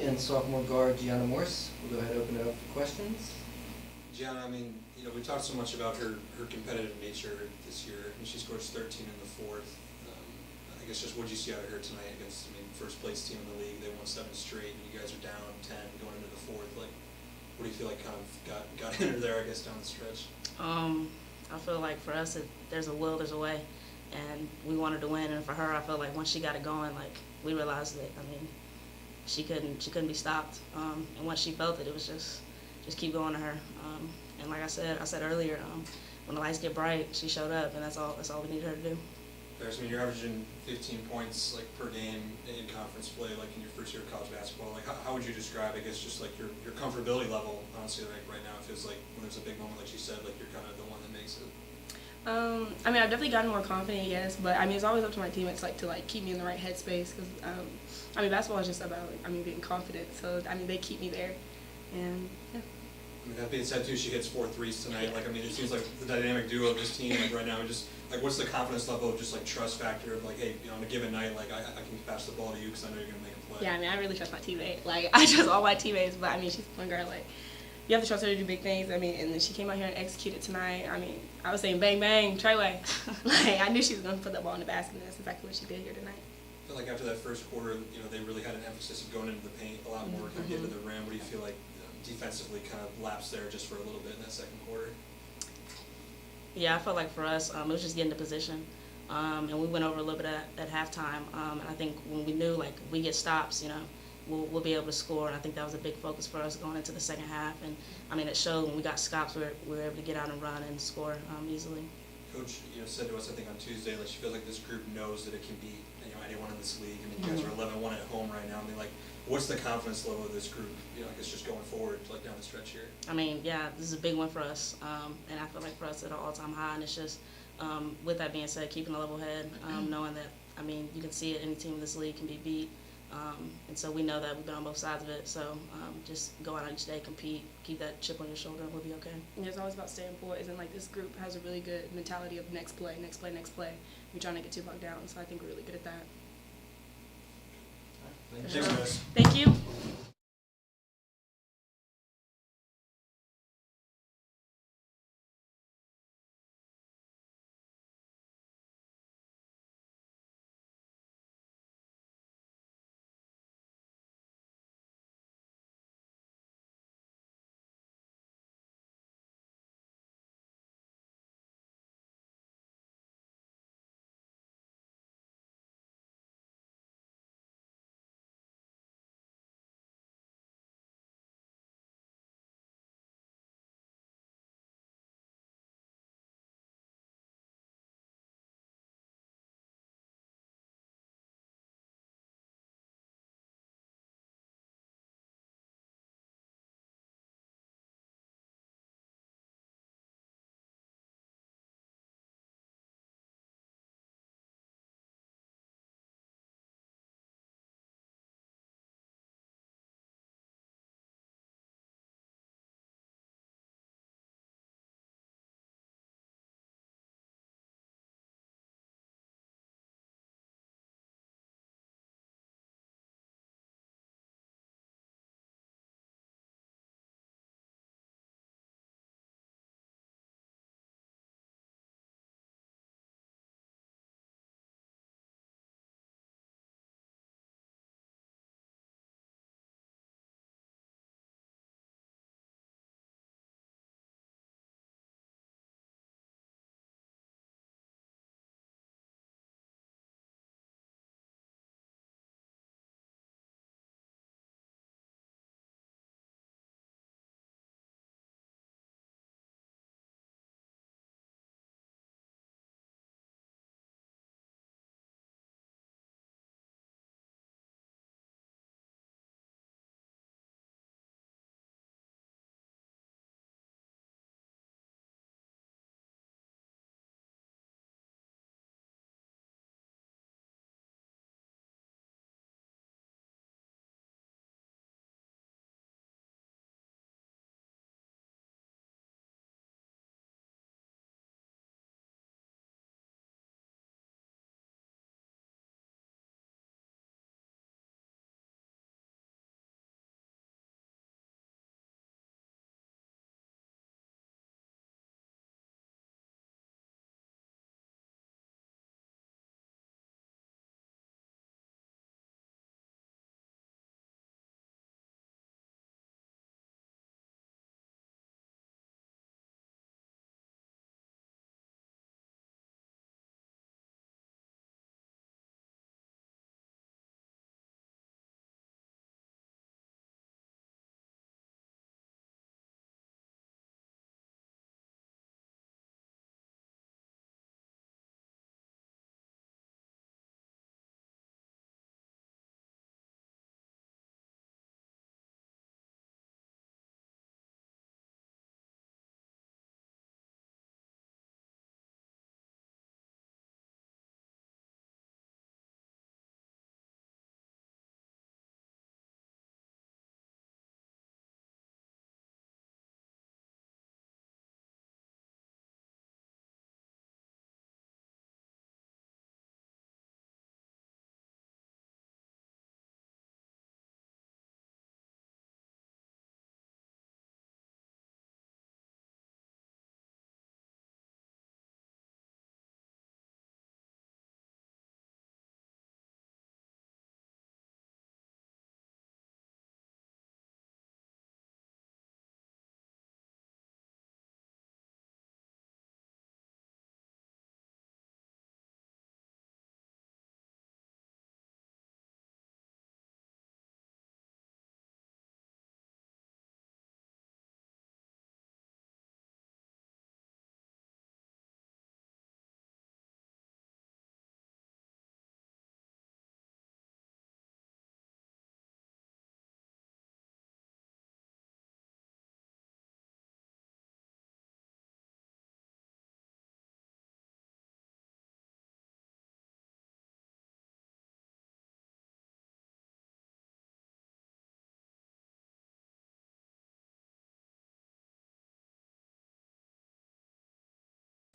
And sophomore guard Gianna Morse. We'll go ahead and open it up for questions. Gianna, I mean, we talked so much about her competitive nature this year. I mean, she scores 13 in the fourth. I guess just what did you see out of her tonight against, first place team in the league? They won 7 straight, and you guys are down 10 going into the fourth. Like, what do you feel like kind of got in her there, I guess, down the stretch? I feel like for us, there's a will, there's a way, and we wanted to win. And for her, I felt like once she got it going, like we realized that she couldn't be stopped. And once she felt it, it was just keep going to her. And like I said earlier, when the lights get bright, she showed up, and that's all we needed her to do. Ferris, you're averaging 15 points like per game in conference play, like in your first year of college basketball. Like, how would you describe, I guess, just like your comfortability level? Honestly, like right now, it feels like when there's a big moment, like you said, like you're kind of the one that makes it. I've definitely gotten more confident, yes, but it's always up to my teammates to keep me in the right headspace because basketball is just about being confident. So they keep me there, and yeah. That being said, too, she hits 4 threes tonight. Like, it seems like the dynamic duo of this team, like right now, just like what's the confidence level of just like trust factor of like, hey, on a given night, like I can pass the ball to you because I know you're gonna make a play. Yeah, I really trust my teammate. Like I trust all my teammates, but she's a point guard. Like you have to trust her to do big things. And then she came out here and executed tonight. I was saying bang bang, Treyway. Like I knew she was gonna put that ball in the basket, and that's exactly what she did here tonight. I feel like after that first quarter, they really had an emphasis of going into the paint a lot more, kind of getting to the rim. What do you feel like defensively kind of lapsed there just for a little bit in that second quarter? Yeah, I felt like for us, it was just getting the position, and we went over a little bit at halftime. And I think when we knew like if we get stops, we'll be able to score. And I think that was a big focus for us going into the second half. And it showed when we got stops, we were able to get out and run and score easily. Coach, said to us, I think on Tuesday, like she feels like this group knows that it can beat anyone in this league. You guys are 11-1 at home right now. Like, what's the confidence level of this group? I guess just going forward, like down the stretch here. Yeah, this is a big one for us, and I feel like for us at an all-time high. And it's just, with that being said, keeping a level head, knowing that you can see it, any team in this league can be beat, and so we know that we've been on both sides of it. So just go out each day, compete, keep that chip on your shoulder, and we'll be okay. And it's always about staying poised, and like this group has a really good mentality of next play, next play, next play. We're trying to get too bogged down, so I think we're really good at that. Thanks, guys. Thank you.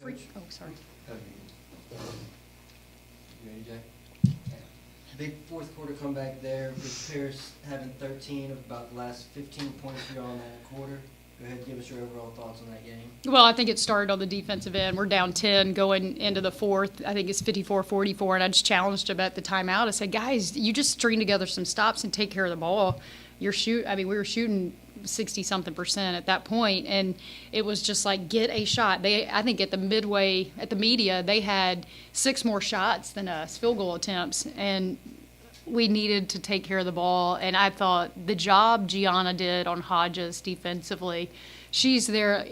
Coach. Oh, sorry. You ready, Jack? Big fourth quarter comeback there with Paris having 13 of about the last 15 points for y'all in that quarter. Go ahead and give us your overall thoughts on that game. Well, I think it started on the defensive end. We're down 10 going into the fourth. I think it's 54-44, and I just challenged them at the timeout. I said, guys, you just string together some stops and take care of the ball. We were shooting 60-something% at that point, and it was just like, get a shot. I think at the media, they had 6 more shots than us, field goal attempts, and we needed to take care of the ball. And I thought the job Gianna did on Hodges defensively, she's their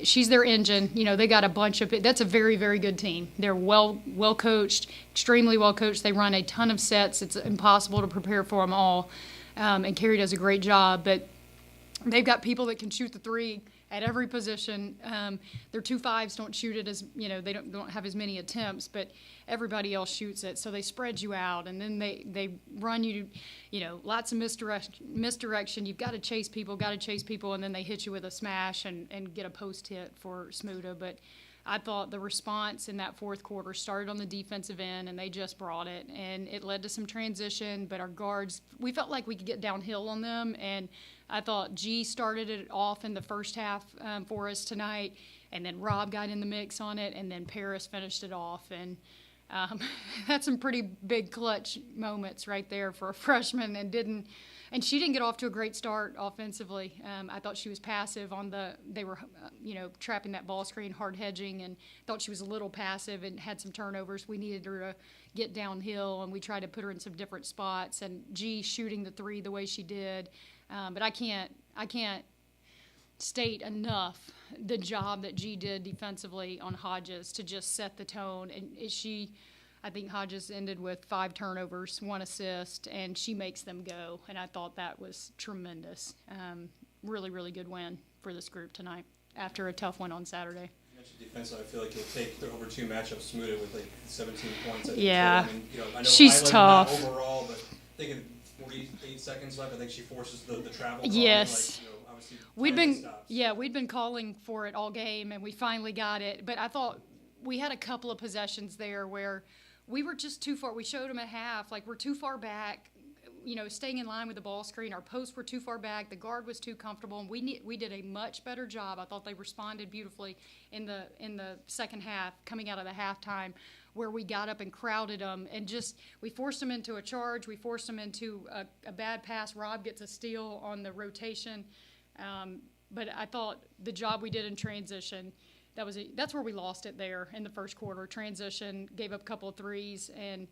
engine. You know, they got a bunch of – that's a very, very good team. They're well coached, extremely well coached. They run a ton of sets. It's impossible to prepare for them all, and Carrie does a great job. But they've got people that can shoot the three at every position. Their 2-5s don't shoot it as, you know, they don't have as many attempts, but everybody else shoots it. So they spread you out, and then they run you, you know, lots of misdirection. You've got to chase people, and then they hit you with a smash and get a post hit for Smuda. But I thought the response in that fourth quarter started on the defensive end, and they just brought it. And it led to some transition, but our guards, we felt like we could get downhill on them. And I thought G started it off in the first half for us tonight, and then Rob got in the mix on it, and then Paris finished it off. And that's some pretty big clutch moments right there for a freshman, and she didn't get off to a great start offensively. I thought she was passive they were, trapping that ball screen, hard hedging, and thought she was a little passive and had some turnovers. We needed her to get downhill, and we tried to put her in some different spots. And G shooting the three the way she did, but I can't state enough the job that G did defensively on Hodges to just set the tone. And I think Hodges ended with 5 turnovers, 1 assist, and she makes them go. And I thought that was tremendous. Really, really good win for this group tonight after a tough one on Saturday. You mentioned defensively. I feel like you'll take the over 2 matchup Smuda with like 17 points. Yeah. I mean, I know She's Island tough. Not overall, but I think 48 seconds left. I think she forces the travel. Yes. Obviously We'd been calling for it all game, and we finally got it. But I thought we had a couple of possessions there where we were just too far. We showed them at half, like we're too far back, staying in line with the ball screen. Our posts were too far back. The guard was too comfortable, and we did a much better job. I thought they responded beautifully in the second half, coming out of the halftime, where we got up and crowded them, and we forced them into a charge. We forced them into a bad pass. Rob gets a steal on the rotation. But I thought the job we did in transition, that's where we lost it there in the first quarter. Transition, gave up a couple of threes, and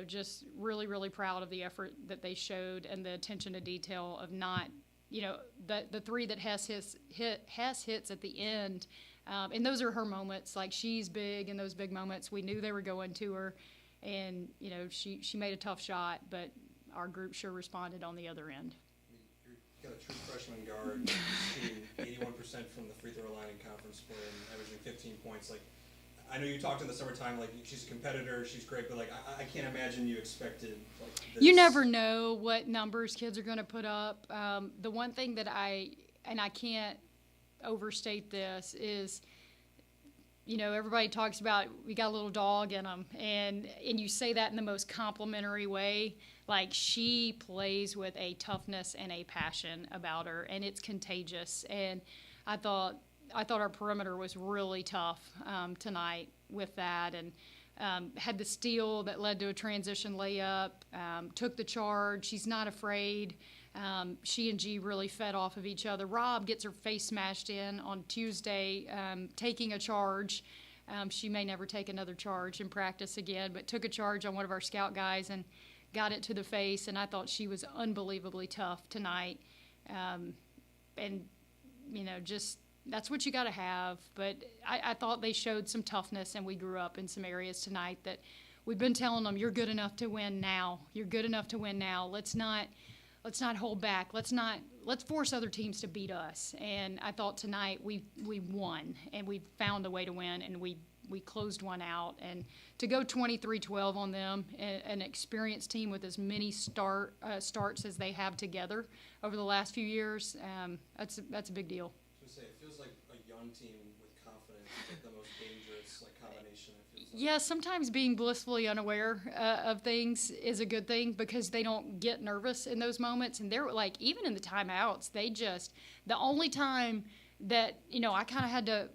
just really, really proud of the effort that they showed and the attention to detail of not, the three that Hess hits at the end. And those are her moments. Like, she's big in those big moments. We knew they were going to her, and she made a tough shot, but our group sure responded on the other end. Got a true freshman guard shooting 81% from the free throw line in conference play and averaging 15 points. Like, I know you talked in the summertime, like, she's a competitor, she's great, but like, I can't imagine you expected like this. You never know what numbers kids are going to put up. The one thing that I can't overstate this is, everybody talks about we got a little dog in them, and you say that in the most complimentary way. Like, she plays with a toughness and a passion about her, and it's contagious. And I thought our perimeter was really tough tonight with that, and had the steal that led to a transition layup, took the charge. She's not afraid. She and G really fed off of each other. Rob gets her face smashed in on Tuesday, taking a charge. She may never take another charge in practice again, but took a charge on one of our scout guys and got it to the face, and I thought she was unbelievably tough tonight. Just that's what you got to have. But I thought they showed some toughness, and we grew up in some areas tonight that we've been telling them, you're good enough to win now. You're good enough to win now. Let's not hold back. Let's force other teams to beat us. And I thought tonight we won, and we found a way to win, and we closed one out. And to go 23-12 on them, an experienced team with as many starts as they have together over the last few years, that's a big deal. I was going to say, it feels like a young team with confidence, like the most game Yeah, sometimes being blissfully unaware of things is a good thing because they don't get nervous in those moments. And they're like, even in the timeouts, the only time that, I kind of had to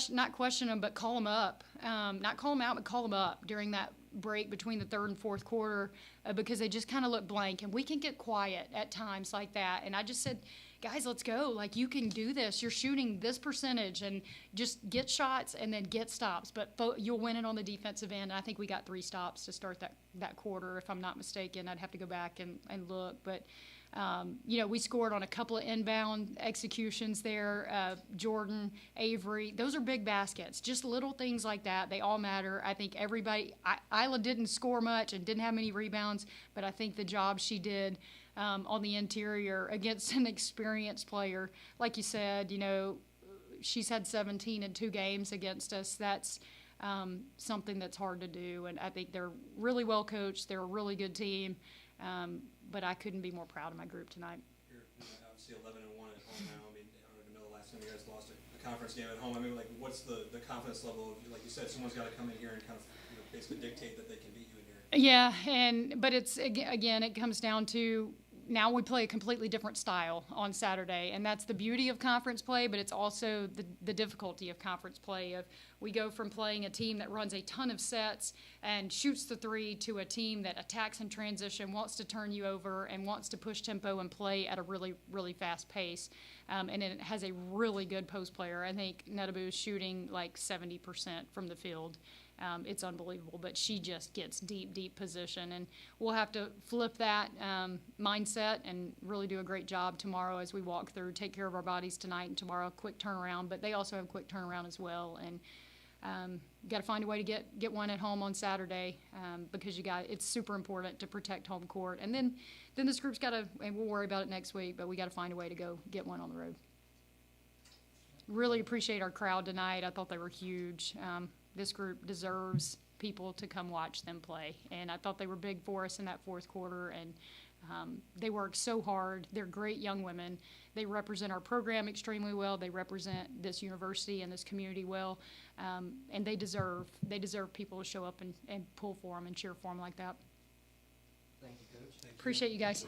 not question them, but call them up. Not call them out, but call them up during that break between the third and fourth quarter because they just kind of look blank. And we can get quiet at times like that. And I just said, guys, let's go. Like, you can do this. You're shooting this percentage and just get shots and then get stops. But you'll win it on the defensive end. And I think we got 3 stops to start that quarter, if I'm not mistaken. I'd have to go back and look. But, we scored on a couple of inbound executions there. Jordan, Avery, those are big baskets. Just little things like that. They all matter. I think Isla didn't score much and didn't have many rebounds, but I think the job she did on the interior against an experienced player, like you said, she's had 17 in 2 games against us. That's something that's hard to do, and I think they're really well coached. They're a really good team, but I couldn't be more proud of my group tonight. You're obviously 11-1 at home now. I mean, I don't even know the last time you guys lost a conference game at home. I mean, like, what's the confidence level of, like you said, someone's got to come in here and kind of basically dictate that they can beat you in here. Yeah, but it's again, it comes down to now we play a completely different style on Saturday, and that's the beauty of conference play, but it's also the difficulty of conference play. We go from playing a team that runs a ton of sets and shoots the 3 to a team that attacks in transition, wants to turn you over, and wants to push tempo and play at a really, really fast pace. And it has a really good post player. I think Netaboo is shooting like 70% from the field. It's unbelievable, but she just gets deep position, and we'll have to flip that mindset and really do a great job tomorrow as we walk through, take care of our bodies tonight and tomorrow, quick turnaround, but they also have quick turnaround as well, and got to find a way to get one at home on Saturday because it's super important to protect home court, and then this group's got to, and we'll worry about it next week, but we got to find a way to go get one on the road. Really appreciate our crowd tonight. I thought they were huge. This group deserves people to come watch them play. And I thought they were big for us in that fourth quarter. And they work so hard. They're great young women. They represent our program extremely well. They represent this university and this community well. And they deserve people to show up and pull for them and cheer for them like that. Thank you, Coach. Appreciate you guys.